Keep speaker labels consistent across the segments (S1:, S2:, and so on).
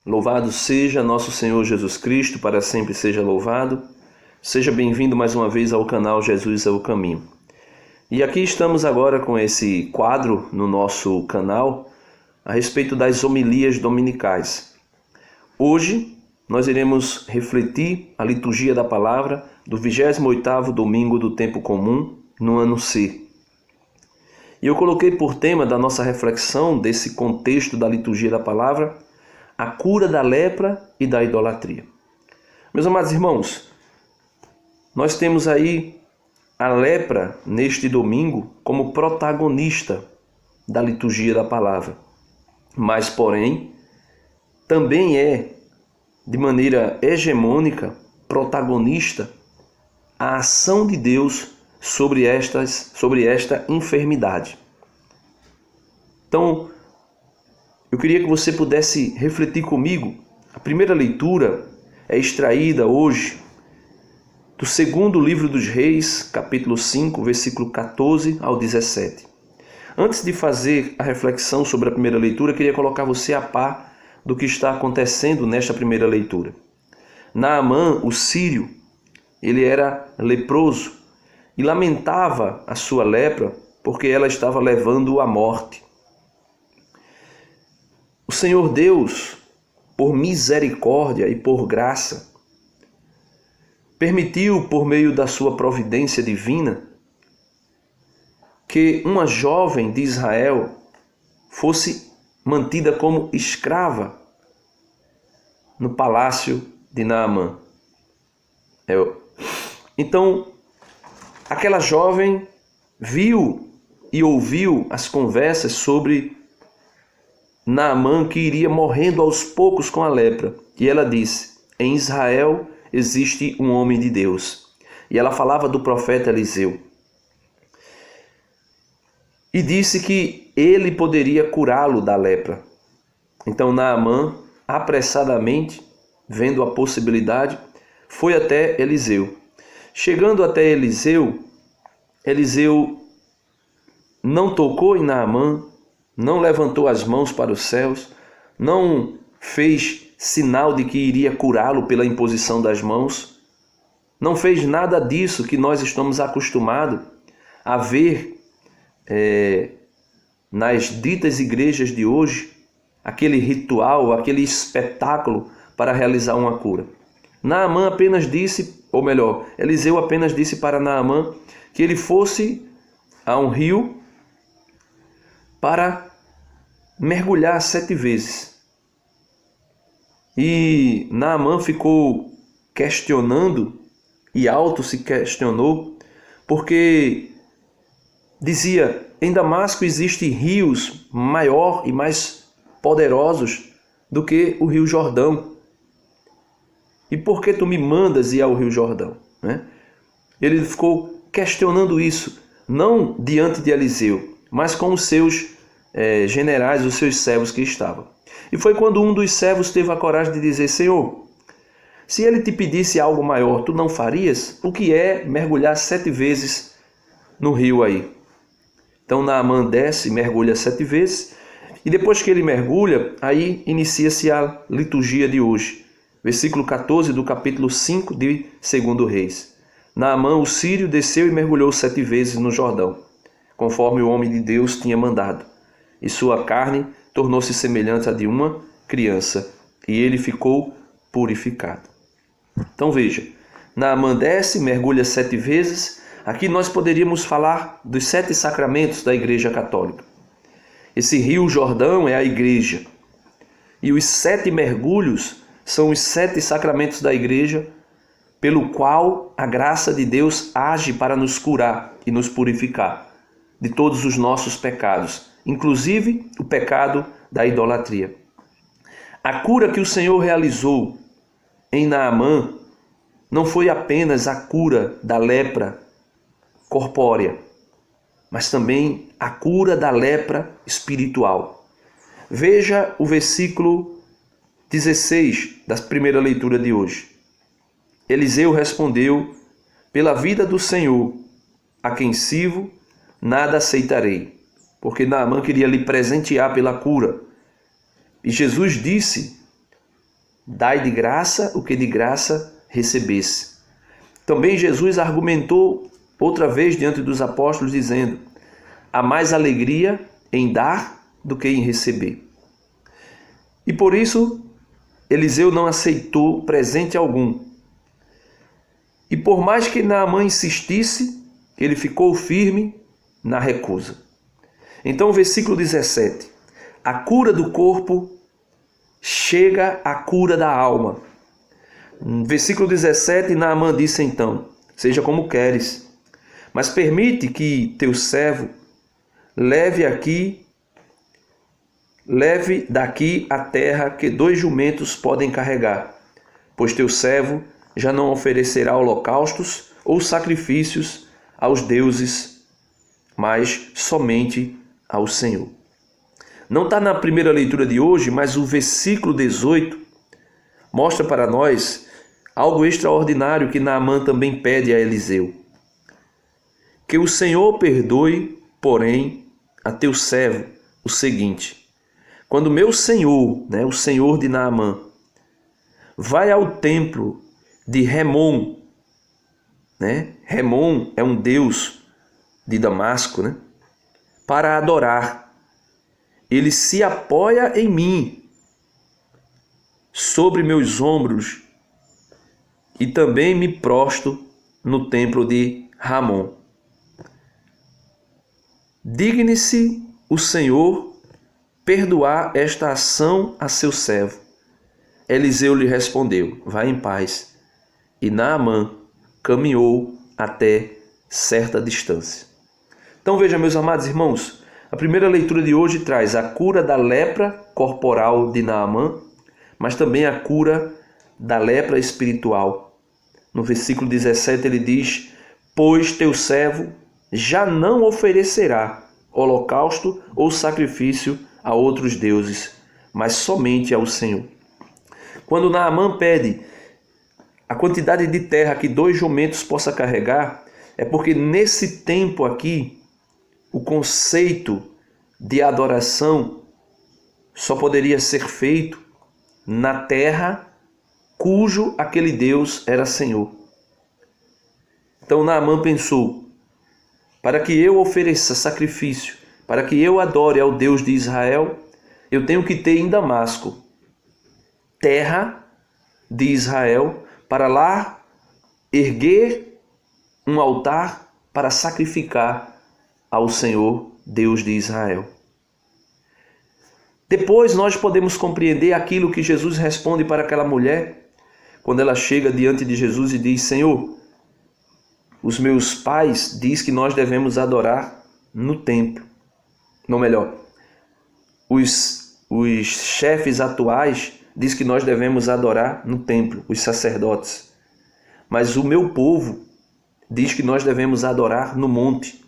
S1: Louvado seja nosso Senhor Jesus Cristo, para sempre seja louvado. Seja bem-vindo mais uma vez ao canal Jesus é o Caminho. E aqui estamos agora com esse quadro no nosso canal a respeito das homilias dominicais. Hoje nós iremos refletir a liturgia da palavra do 28º domingo do tempo comum no ano C. E eu coloquei por tema da nossa reflexão desse contexto da liturgia da palavra a cura da lepra e da idolatria. Meus amados irmãos, nós temos aí a lepra neste domingo como protagonista da liturgia da palavra. Mas, porém, também é, de maneira hegemônica, protagonista a ação de Deus sobre esta enfermidade. Então, eu queria que você pudesse refletir comigo. A primeira leitura é extraída hoje do segundo livro dos Reis, capítulo 5, versículo 14 ao 17. Antes de fazer a reflexão sobre a primeira leitura, eu queria colocar você a par do que está acontecendo nesta primeira leitura. Naamã, o sírio, ele era leproso e lamentava a sua lepra porque ela estava levando-o à morte. O Senhor Deus, por misericórdia e por graça, permitiu, por meio da sua providência divina, que uma jovem de Israel fosse mantida como escrava no palácio de Naamã. Então, aquela jovem viu e ouviu as conversas sobre Naamã, que iria morrendo aos poucos com a lepra. E ela disse: em Israel existe um homem de Deus. E ela falava do profeta Eliseu. E disse que ele poderia curá-lo da lepra. Então Naamã, apressadamente, vendo a possibilidade, foi até Eliseu. Chegando até Eliseu, Eliseu não tocou em Naamã, não levantou as mãos para os céus, não fez sinal de que iria curá-lo pela imposição das mãos, não fez nada disso que nós estamos acostumados a ver nas ditas igrejas de hoje, aquele ritual, aquele espetáculo para realizar uma cura. Naamã apenas disse, ou melhor, Eliseu apenas disse para Naamã que ele fosse a um rio para mergulhar 7 vezes. E Naamã ficou questionando e auto se questionou, porque dizia: em Damasco existem rios maior e mais poderosos do que o rio Jordão. E por que tu me mandas ir ao rio Jordão? Ele ficou questionando isso, não diante de Eliseu, mas com os seus generais, os seus servos que estavam. E foi quando um dos servos teve a coragem de dizer: Senhor, se ele te pedisse algo maior, tu não farias? O que é mergulhar 7 vezes no rio aí? Então Naamã desce, mergulha 7 vezes, e depois que ele mergulha, aí inicia-se a liturgia de hoje. Versículo 14 do capítulo 5 de 2 Reis. Naamã, o sírio, desceu e mergulhou 7 vezes no Jordão, conforme o homem de Deus tinha mandado. E sua carne tornou-se semelhante à de uma criança, e ele ficou purificado. Então veja, Naamã desce, mergulha 7 vezes. Aqui nós poderíamos falar dos 7 sacramentos da Igreja Católica. Esse rio Jordão é a Igreja. E os 7 mergulhos são os 7 sacramentos da Igreja, pelo qual a graça de Deus age para nos curar e nos purificar de todos os nossos pecados, inclusive o pecado da idolatria. A cura que o Senhor realizou em Naamã não foi apenas a cura da lepra corpórea, mas também a cura da lepra espiritual. Veja o versículo 16 da primeira leitura de hoje. Eliseu respondeu: pela vida do Senhor, a quem sirvo, nada aceitarei. Porque Naamã queria lhe presentear pela cura. E Jesus disse dai de graça o que de graça recebesse. Também Jesus argumentou outra vez diante dos apóstolos, dizendo: há mais alegria em dar do que em receber. E por isso, Eliseu não aceitou presente algum. E por mais que Naamã insistisse, ele ficou firme na recusa. Então, versículo 17. A cura do corpo chega à cura da alma. Versículo 17, Naamã disse então: seja como queres, mas permite que teu servo leve daqui a terra que 2 jumentos podem carregar, pois teu servo já não oferecerá holocaustos ou sacrifícios aos deuses, mas somente ao Senhor. Não está na primeira leitura de hoje, mas o versículo 18 mostra para nós algo extraordinário que Naamã também pede a Eliseu. Que o Senhor perdoe, porém, a teu servo o seguinte: quando meu senhor, o senhor de Naamã, vai ao templo de Remon, Remon é um deus de Damasco, para adorar, ele se apoia em mim, sobre meus ombros, e também me prostro no templo de Ramon. Digne-se o Senhor perdoar esta ação a seu servo. Eliseu lhe respondeu: vai em paz. E Naamã caminhou até certa distância. Então veja, meus amados irmãos, a primeira leitura de hoje traz a cura da lepra corporal de Naamã, mas também a cura da lepra espiritual. No versículo 17 ele diz: pois teu servo já não oferecerá holocausto ou sacrifício a outros deuses, mas somente ao Senhor. Quando Naamã pede a quantidade de terra que 2 jumentos possa carregar, é porque nesse tempo aqui, o conceito de adoração só poderia ser feito na terra cujo aquele Deus era Senhor. Então Naamã pensou: para que eu ofereça sacrifício, para que eu adore ao Deus de Israel, eu tenho que ter em Damasco terra de Israel, para lá erguer um altar para sacrificar ao Senhor, Deus de Israel. Depois nós podemos compreender aquilo que Jesus responde para aquela mulher, quando ela chega diante de Jesus e diz: Senhor, os meus pais dizem que nós devemos adorar no templo. Não, melhor, os chefes atuais dizem que nós devemos adorar no templo, os sacerdotes. Mas o meu povo diz que nós devemos adorar no monte.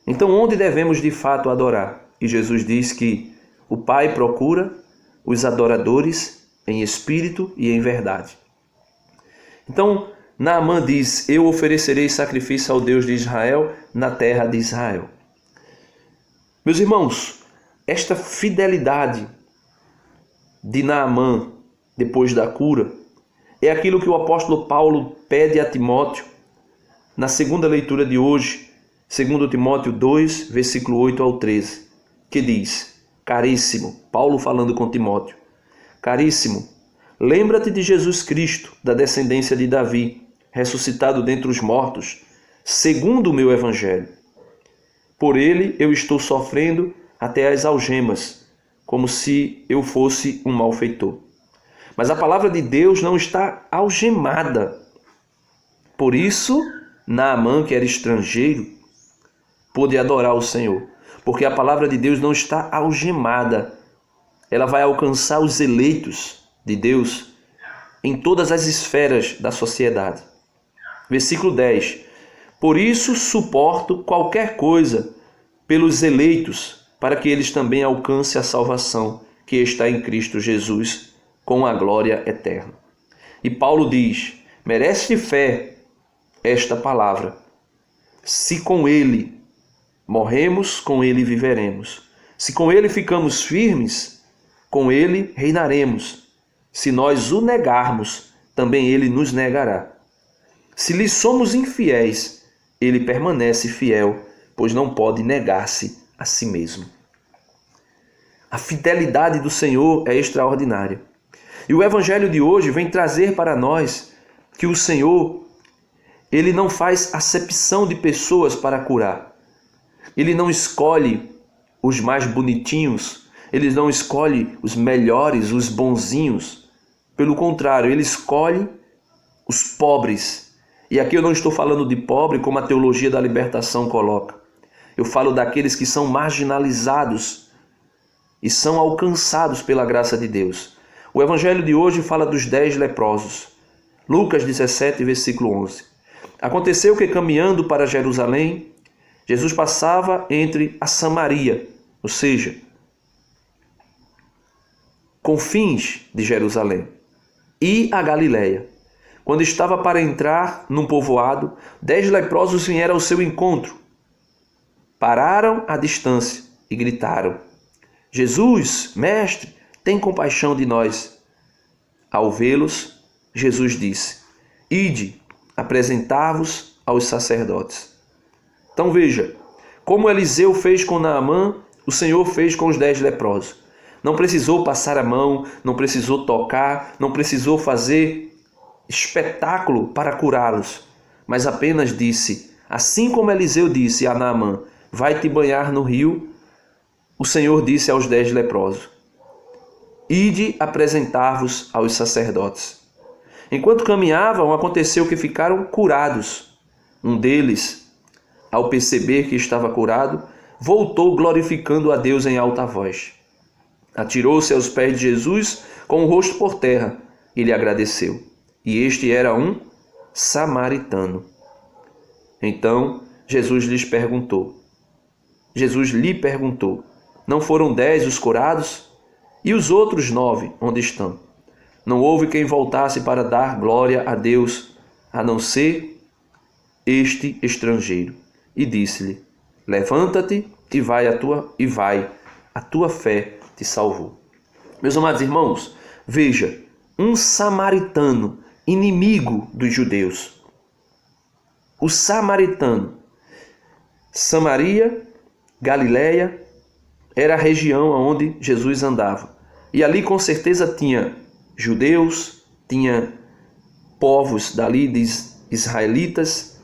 S1: Então, onde devemos de fato adorar? E Jesus diz que o Pai procura os adoradores em espírito e em verdade. Então, Naamã diz: eu oferecerei sacrifício ao Deus de Israel na terra de Israel. Meus irmãos, esta fidelidade de Naamã depois da cura é aquilo que o apóstolo Paulo pede a Timóteo na segunda leitura de hoje, 2 Timóteo 2, versículo 8 ao 13, que diz: caríssimo, Paulo falando com Timóteo, caríssimo, lembra-te de Jesus Cristo, da descendência de Davi, ressuscitado dentre os mortos, segundo o meu evangelho. Por ele eu estou sofrendo até as algemas, como se eu fosse um malfeitor. Mas a palavra de Deus não está algemada. Por isso, Naamã, que era estrangeiro, pôde adorar o Senhor, porque a palavra de Deus não está algemada. Ela vai alcançar os eleitos de Deus em todas as esferas da sociedade. Versículo 10. Por isso suporto qualquer coisa pelos eleitos, para que eles também alcancem a salvação que está em Cristo Jesus, com a glória eterna. E Paulo diz: merece de fé esta palavra. Se com ele morremos, com ele viveremos. Se com ele ficamos firmes, com ele reinaremos. Se nós o negarmos, também ele nos negará. Se lhe somos infiéis, ele permanece fiel, pois não pode negar-se a si mesmo. A fidelidade do Senhor é extraordinária. E o evangelho de hoje vem trazer para nós que o Senhor, ele não faz acepção de pessoas para curar. Ele não escolhe os mais bonitinhos, ele não escolhe os melhores, os bonzinhos. Pelo contrário, ele escolhe os pobres. E aqui eu não estou falando de pobre como a teologia da libertação coloca. Eu falo daqueles que são marginalizados e são alcançados pela graça de Deus. O evangelho de hoje fala dos 10 leprosos. Lucas 17, versículo 11. Aconteceu que, caminhando para Jerusalém, Jesus passava entre a Samaria, ou seja, confins de Jerusalém, e a Galiléia. Quando estava para entrar num povoado, 10 leprosos vieram ao seu encontro. Pararam à distância e gritaram: Jesus, mestre, tem compaixão de nós. Ao vê-los, Jesus disse: Ide, apresentar-vos aos sacerdotes. Então veja, como Eliseu fez com Naamã, o Senhor fez com os 10 leprosos. Não precisou passar a mão, não precisou tocar, não precisou fazer espetáculo para curá-los, mas apenas disse, assim como Eliseu disse a Naamã: vai te banhar no rio, o Senhor disse aos 10 leprosos: ide apresentar-vos aos sacerdotes. Enquanto caminhavam, aconteceu que ficaram curados. Um deles, ao perceber que estava curado, voltou glorificando a Deus em alta voz. Atirou-se aos pés de Jesus com o rosto por terra e lhe agradeceu. E este era um samaritano. Então Jesus lhe perguntou: não foram 10 os curados? E os outros 9, onde estão? Não houve quem voltasse para dar glória a Deus, a não ser este estrangeiro. E disse-lhe: levanta-te e vai, a tua fé te salvou. Meus amados irmãos, veja, um samaritano, inimigo dos judeus. O samaritano. Samaria, Galiléia, era a região onde Jesus andava. E ali com certeza tinha judeus, tinha povos dali de israelitas.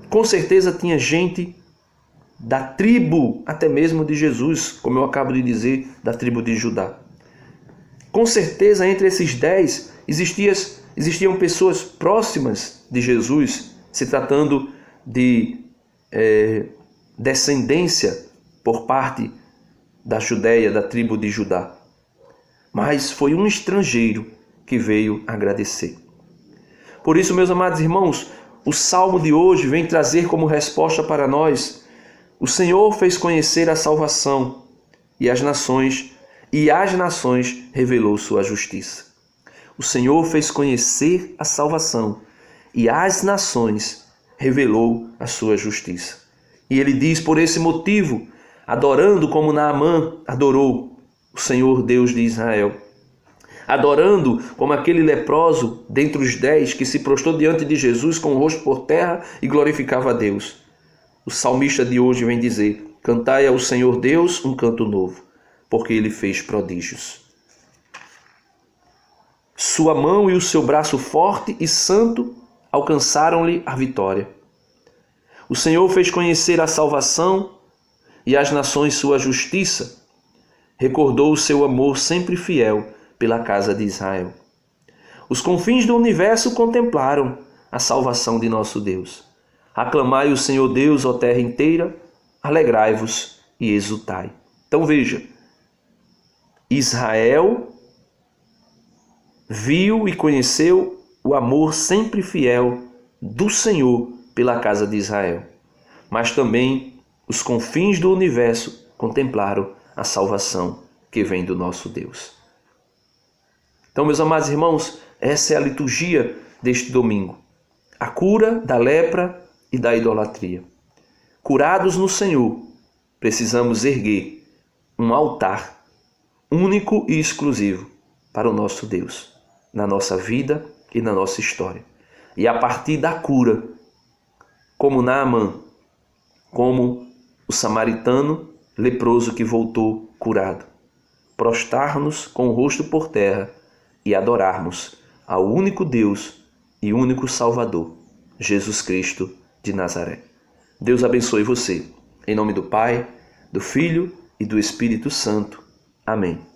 S1: Com certeza tinha gente da tribo, até mesmo de Jesus, como eu acabo de dizer, da tribo de Judá. Com certeza entre esses 10 existiam pessoas próximas de Jesus, se tratando de descendência por parte da Judéia, da tribo de Judá. Mas foi um estrangeiro que veio agradecer. Por isso, meus amados irmãos, o salmo de hoje vem trazer como resposta para nós: o Senhor fez conhecer a salvação e às nações revelou sua justiça. O Senhor fez conhecer a salvação e às nações revelou a sua justiça. E ele diz: por esse motivo, adorando como Naamã adorou o Senhor Deus de Israel, adorando como aquele leproso dentre os 10 que se prostrou diante de Jesus com o rosto por terra e glorificava a Deus. O salmista de hoje vem dizer: cantai ao Senhor Deus um canto novo, porque ele fez prodígios. Sua mão e o seu braço forte e santo alcançaram-lhe a vitória. O Senhor fez conhecer a salvação e às nações sua justiça. Recordou o seu amor sempre fiel pela casa de Israel. Os confins do universo contemplaram a salvação de nosso Deus. Aclamai o Senhor Deus, ó terra inteira, alegrai-vos e exultai. Então veja, Israel viu e conheceu o amor sempre fiel do Senhor pela casa de Israel. Mas também os confins do universo contemplaram a salvação que vem do nosso Deus. Então, meus amados irmãos, essa é a liturgia deste domingo. A cura da lepra e da idolatria. Curados no Senhor, precisamos erguer um altar único e exclusivo para o nosso Deus, na nossa vida e na nossa história. E a partir da cura, como Naamã, como o samaritano leproso que voltou curado, prostrar-nos com o rosto por terra e adorarmos ao único Deus e único Salvador, Jesus Cristo de Nazaré. Deus abençoe você. Em nome do Pai, do Filho e do Espírito Santo. Amém.